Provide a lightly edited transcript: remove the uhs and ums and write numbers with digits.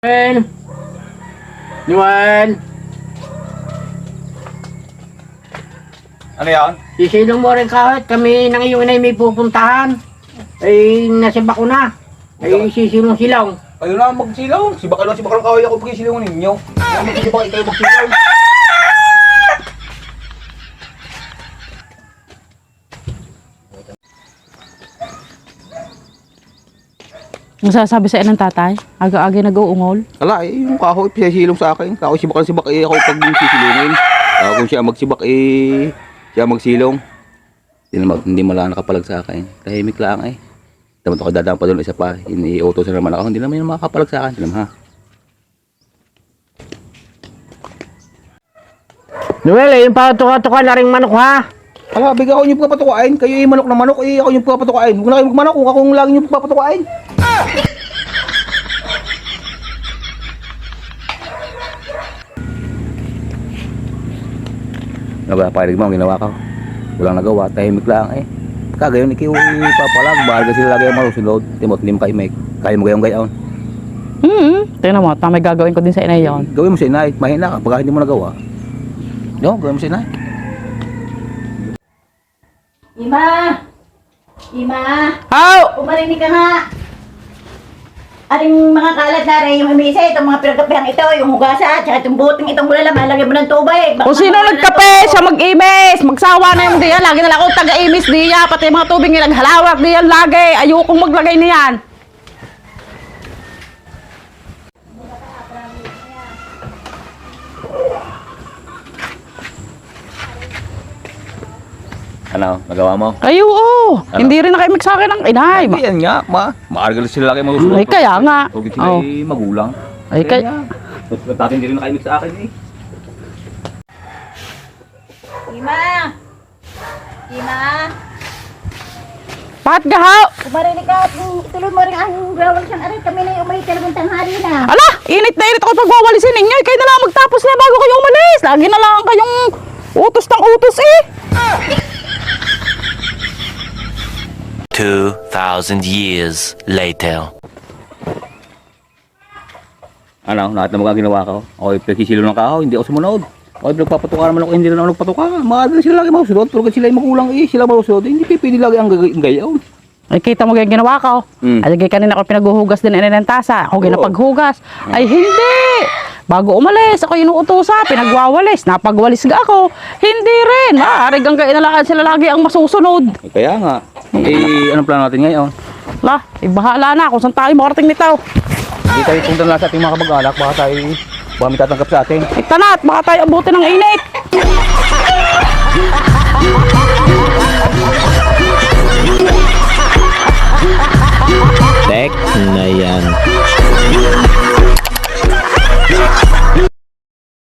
Noel! Ano yan? Sisilong mo rin kahit kami nang iyong inay may pupuntahan. Ay, nasibak ko na. Ay, sisilong-silong. Ayun na, magsilaw. Si Bakal kaway ako pagkisilaw ninyo. Ayun, magsibak ikaw magsilaw. Ang sasabi sa ng tatay, aga-aga nag-uungol. Ala, yung kahoy, sisilong sa akin. Kahoy, sibak ako pag sisilungin. Kung siya magsibak, siya magsilong. Hindi mo lang nakapalag sa akin. Tahimik lang eh. Dapat ako dadaan pa doon isa pa. Iniutosan naman ako. Hindi naman yung makakapalag sa akin. Alam ha? Noel, yung patuka-tuka na rin manok ha. Ala, bigyan ako yung pagpapatukain. Kayo yung manok na manok, ako yung pagpapatukain. Huwag na kayo magmanok kung akong lagi yung pagpapatukain. Nagpapalig mo ang ginawa ko. Walang nagawa, tahimik lang eh. Kagayon, ikaw ipapalag. Bahal ka sila lagi ang marusunod. Timot, hindi mo kaya mo gayong-gayon. Tingnan mo, may gagawin ko din sa inay yon. Gawin mo sa inay, mahina ka. Pagka hindi mo nagawa, gawin mo sa inay. Ima! Ima! How? Umarinig ka nga! Ating mga kalat na rin yung umisa, itong mga pinagkapihang ito, yung hugasa, tsaka itong buting itong bulala, malagyan mo ng tubig. Kung sino nagkape, siya mag-imis. Magsawa na yung diyan. Lagi na lang ako taga-imis diya. Pati mga tubig yung naghalawak diyan lagi. Ayokong maglagay niyan. Ano, nagawa mo? Ay, oo. Hindi rin nakaimik sa akin ang inay. Ay, yan nga, maargal sila lagi magusunod. Ay, kaya nga. Huwag sila Oh. magulang. Ay, kaya. Dati hindi rin nakaimik sa akin eh. Ima! Ima! Pat gahaw. Umarinig ka, ituloy mo rin ang gawang siyang aray, kami na yung umay talagang tanghali na. Ala, init na init ako pagwawalisin ninyo. Kayo na lang magtapos na bago kayo umalis. Lagi na lang kayong utos ng utos eh. 2,000 years later. Ano, lahat ng mga ginawa ko. Ako pinagkisilo ng kahoy, hindi ako sumunod. Ako nagpapatuka naman ako, hindi rin ako nagpatuka. Maadala sila lagi magusunod. Tulad sila yung magulang sila magusunod. Hindi pipili lagi ang gayaw. Ay, kita mo yung ginawa ko. Ay, kanina ako pinaghuhugas din ng tasa. Ako ginapaghugas. Ay, hindi. Bago umalis, ako inuutosa, pinagwawalis. Napagwalis ga ako. Hindi rin. Maaari hanggang inalaan sila lagi ang masusunod. Kaya nga. Anong plano natin ngayon? La, bahala na kung saan tayo makarating nito. Hindi tayo punta na sa ating mga kamag-anak. Baka may tatanggap sa atin. Ay, tanat, baka tayo abutin ng init. Tek na yan.